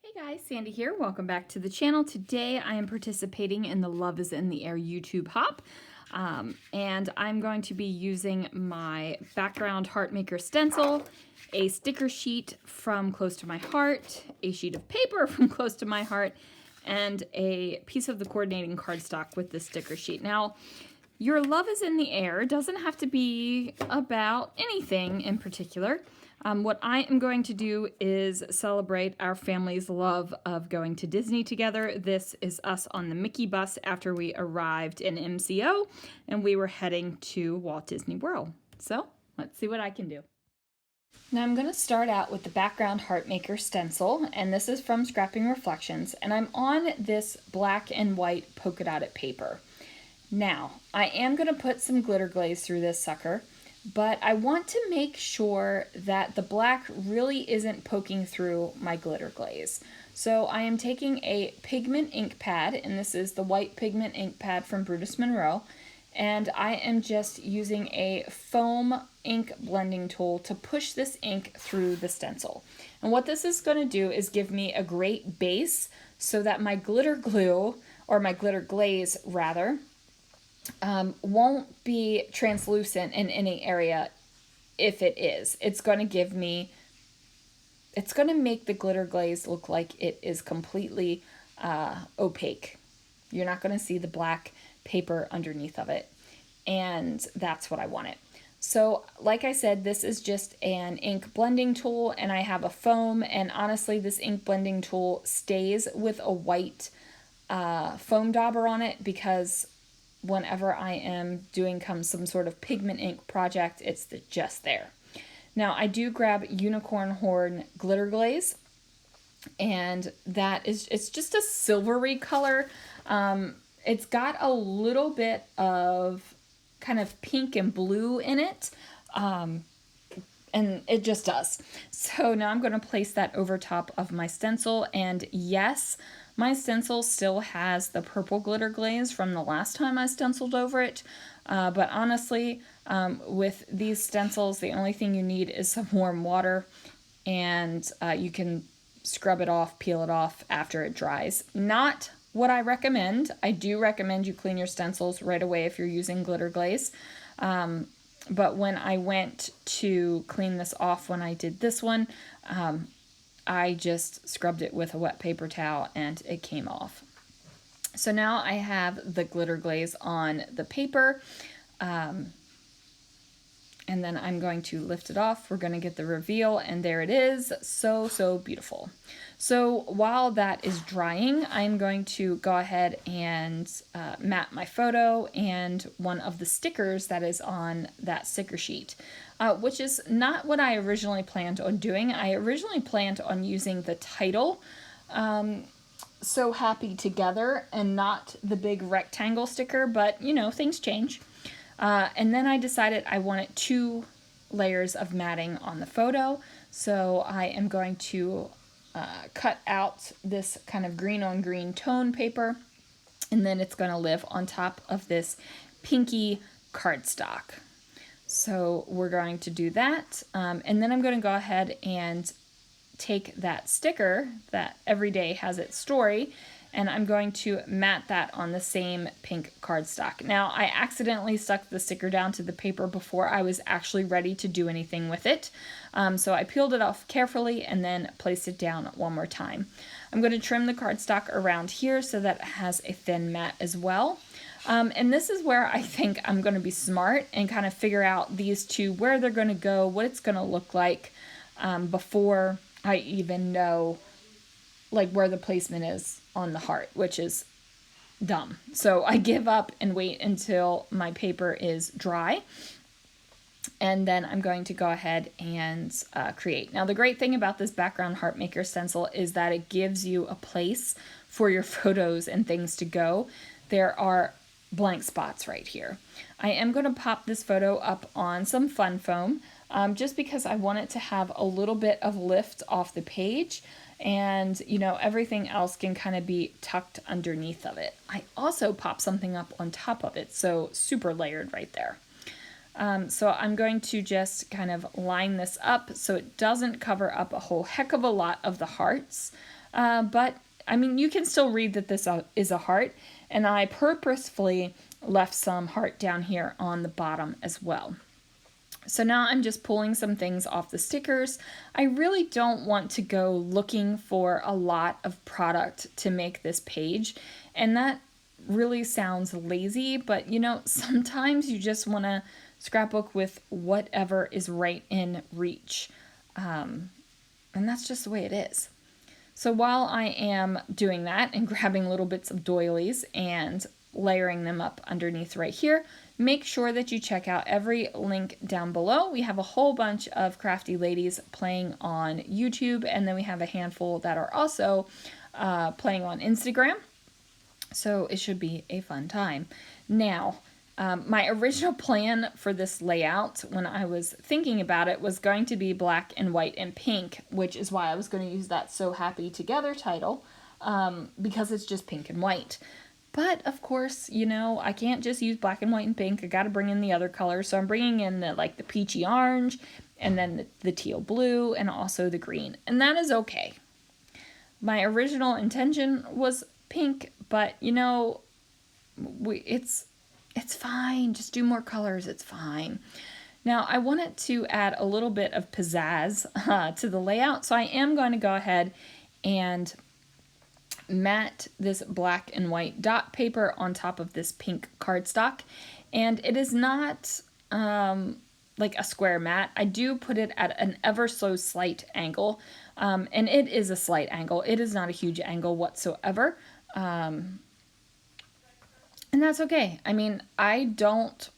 Hey guys, Sandy here. Welcome back to the channel. Today I am participating in the Love is in the Air YouTube Hop. And I'm going to be using my background heart maker stencil, a sticker sheet from Close to My Heart, a sheet of paper from Close to My Heart, and a piece of the coordinating cardstock with the sticker sheet. Now, your love is in the air doesn't have to be about anything in particular. What I am going to do is celebrate our family's love of going to Disney together. This is us on the Mickey bus after we arrived in MCO and we were heading to Walt Disney World. So let's see what I can do. Now I'm going to start out with the background heart maker stencil, and this is from Scrapping Reflections, and I'm on this black and white polka dotted paper. Now, I am going to put some glitter glaze through this sucker, but I want to make sure that the black really isn't poking through my glitter glaze. So I am taking a pigment ink pad, and this is the white pigment ink pad from Brutus Monroe, and I am just using a foam ink blending tool to push this ink through the stencil. And what this is going to do is give me a great base so that my glitter glue, or my glitter glaze rather, won't be translucent in any area. If it is, it's going to make the glitter glaze look like it is completely opaque. You're not going to see the black paper underneath of it, and that's what I want it. So like I said, this is just an ink blending tool, and I have a foam, and honestly this ink blending tool stays with a white foam dauber on it because whenever I am doing some sort of pigment ink project, it's just there. Now I do grab Unicorn Horn Glitter Glaze, and it's just a silvery color. It's got a little bit of kind of pink and blue in it, and it just does. So now I'm going to place that over top of my stencil, and yes, my stencil still has the purple glitter glaze from the last time I stenciled over it, but honestly, with these stencils, the only thing you need is some warm water, and you can scrub it off, peel it off after it dries. Not what I recommend. I do recommend you clean your stencils right away if you're using glitter glaze. But when I went to clean this off when I did this one, I just scrubbed it with a wet paper towel and it came off. So now I have the glitter glaze on the paper, and then I'm going to lift it off. We're going to get the reveal, and there it is. So beautiful. So while that is drying, I'm going to go ahead and matte my photo and one of the stickers that is on that sticker sheet, which is not what I originally planned on doing. I originally planned on using the title, So Happy Together, and not the big rectangle sticker, but you know, things change. And then I decided I wanted 2 layers of matting on the photo, so I am going to cut out this kind of green on green tone paper, and then it's going to live on top of this pinky cardstock. So we're going to do that, and then I'm going to go ahead and take that sticker that every day has its story, and I'm going to mat that on the same pink cardstock. Now, I accidentally stuck the sticker down to the paper before I was actually ready to do anything with it. So I peeled it off carefully and then placed it down one more time. I'm going to trim the cardstock around here so that it has a thin mat as well. And this is where I think I'm going to be smart and kind of figure out these two, where they're going to go, what it's going to look like, before I even know like where the placement is on the heart, which is dumb. So I give up and wait until my paper is dry, and then I'm going to go ahead and create. Now the great thing about this background heart maker stencil is that it gives you a place for your photos and things to go. There are blank spots right here. I am going to pop this photo up on some fun foam, just because I want it to have a little bit of lift off the page, and you know, everything else can kind of be tucked underneath of it. I also pop something up on top of it, so super layered right there. So I'm going to just kind of line this up so it doesn't cover up a whole heck of a lot of the hearts. but I mean, you can still read that this is a heart, and I purposefully left some heart down here on the bottom as well. So now I'm just pulling some things off the stickers. I really don't want to go looking for a lot of product to make this page, and that really sounds lazy, but you know, sometimes you just want to scrapbook with whatever is right in reach. And that's just the way it is. So while I am doing that and grabbing little bits of doilies and layering them up underneath right here, make sure that you check out every link down below. We have a whole bunch of crafty ladies playing on YouTube, and then we have a handful that are also playing on Instagram. So it should be a fun time. Now, my original plan for this layout, when I was thinking about it, was going to be black and white and pink, which is why I was going to use that So Happy Together title, because it's just pink and white. But of course, you know, I can't just use black and white and pink. I got to bring in the other colors. So I'm bringing in the peachy orange, and then the teal blue, and also the green. And that is okay. My original intention was pink, but you know, it's fine. Just do more colors. It's fine. Now I wanted to add a little bit of pizzazz to the layout, so I am going to go ahead and mat this black and white dot paper on top of this pink cardstock, and it is not like a square mat. I do put it at an ever so slight angle, and it is a slight angle. It is not a huge angle whatsoever, and that's okay. I mean, I don't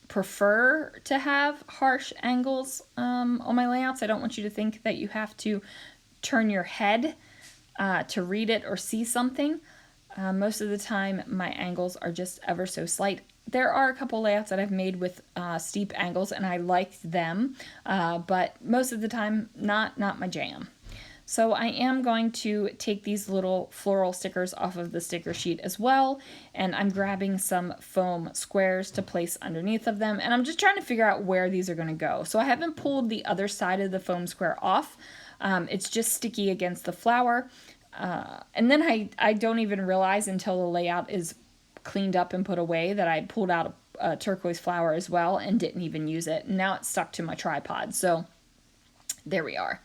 prefer to have harsh angles on my layouts. I don't want you to think that you have to turn your head to read it or see something. Most of the time my angles are just ever so slight. There are a couple layouts that I've made with steep angles, and I liked them, but most of the time not my jam. So I am going to take these little floral stickers off of the sticker sheet as well, and I'm grabbing some foam squares to place underneath of them, and I'm just trying to figure out where these are going to go. So I haven't pulled the other side of the foam square off. It's just sticky against the flower. And then I don't even realize until the layout is cleaned up and put away that I pulled out a turquoise flower as well and didn't even use it. And now it's stuck to my tripod. So there we are.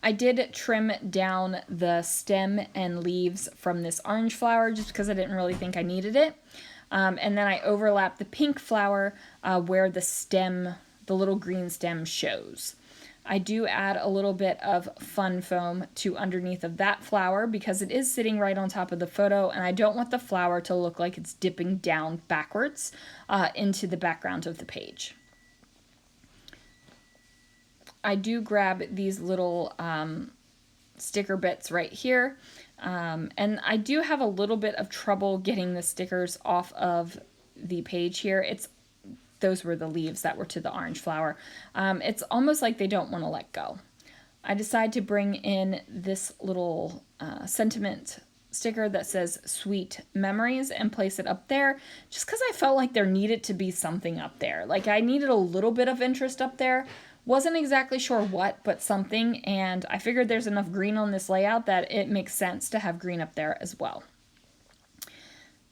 I did trim down the stem and leaves from this orange flower just because I didn't really think I needed it. And then I overlapped the pink flower where the stem, the little green stem shows. I do add a little bit of fun foam to underneath of that flower because it is sitting right on top of the photo, and I don't want the flower to look like it's dipping down backwards into the background of the page. I do grab these little sticker bits right here, and I do have a little bit of trouble getting the stickers off of the page here. Those were the leaves that were to the orange flower. It's almost like they don't want to let go. I decided to bring in this little sentiment sticker that says Sweet Memories and place it up there just because I felt like there needed to be something up there. Like I needed a little bit of interest up there. Wasn't exactly sure what, but something, and I figured there's enough green on this layout that it makes sense to have green up there as well.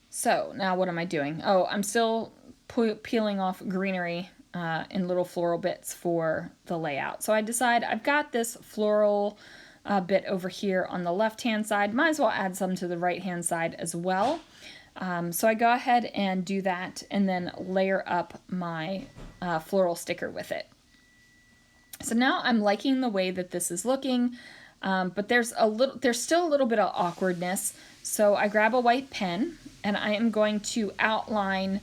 So now what am I doing? Oh, I'm still peeling off greenery in little floral bits for the layout. So I decide I've got this floral bit over here on the left hand side, might as well add some to the right hand side as well. So I go ahead and do that and then layer up my floral sticker with it. So now I'm liking the way that this is looking, but there's still a little bit of awkwardness. So I grab a white pen and I am going to outline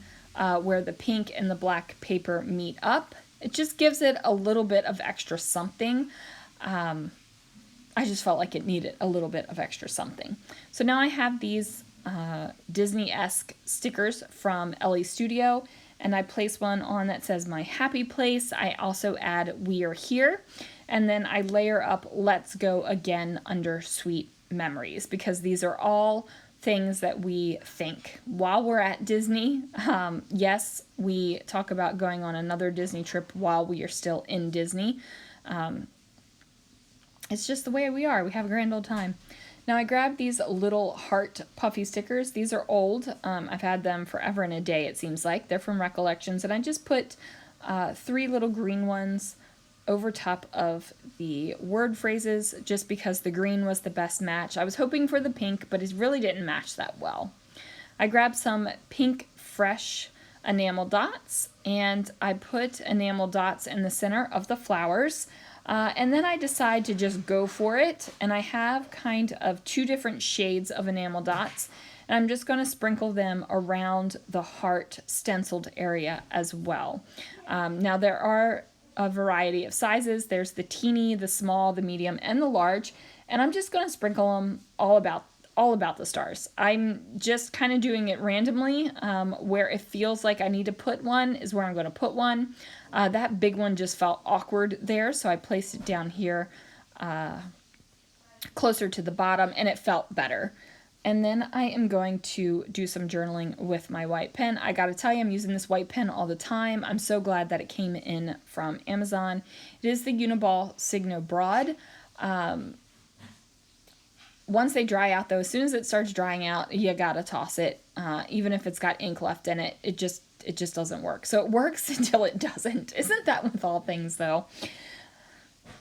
where the pink and the black paper meet up. It just gives it a little bit of extra something. I just felt like it needed a little bit of extra something. So now I have these Disney-esque stickers from Ellie Studio, and I place one on that says My Happy Place. I also add We Are Here, and then I layer up Let's Go Again under Sweet Memories, because these are all things that we think while we're at Disney. Yes, we talk about going on another Disney trip while we are still in Disney. It's just the way we are. We have a grand old time. Now I grabbed these little heart puffy stickers. These are old. I've had them forever and a day, it seems like. They're from Recollections, and I just put 3 little green ones over top of the word phrases just because the green was the best match. I was hoping for the pink, but it really didn't match that well. I grabbed some pink fresh enamel dots, and I put enamel dots in the center of the flowers. And then I decide to just go for it, and I have kind of 2 different shades of enamel dots, and I'm just going to sprinkle them around the heart stenciled area as well. Now there are a variety of sizes. There's the teeny, the small, the medium, and the large, and I'm just going to sprinkle them all about the stars. I'm just kind of doing it randomly. Where it feels like I need to put one is where I'm going to put one. That big one just felt awkward there, so I placed it down here closer to the bottom, and it felt better. And then I am going to do some journaling with my white pen. I gotta tell you, I'm using this white pen all the time. I'm so glad that it came in from Amazon. It is the Uniball Signo Broad. Once they dry out, though, as soon as it starts drying out, you gotta toss it. Even if it's got ink left in it, it just doesn't work. So it works until it doesn't. Isn't that with all things, though?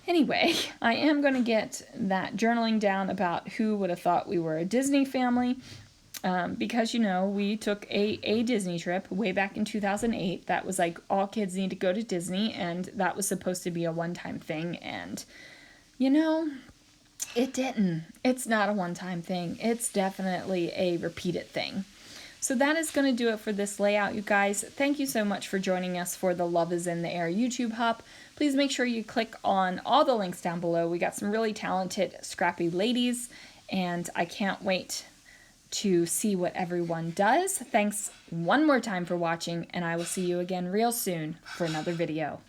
Anyway, I am going to get that journaling down about who would have thought we were a Disney family. Because, you know, we took a Disney trip way back in 2008. That was like, all kids need to go to Disney, and that was supposed to be a one-time thing. And, you know, it didn't. It's not a one-time thing. It's definitely a repeated thing. So that is going to do it for this layout, you guys. Thank you so much for joining us for the Love is in the Air YouTube hop. Please make sure you click on all the links down below. We got some really talented, scrappy ladies, and I can't wait to see what everyone does. Thanks one more time for watching, and I will see you again real soon for another video.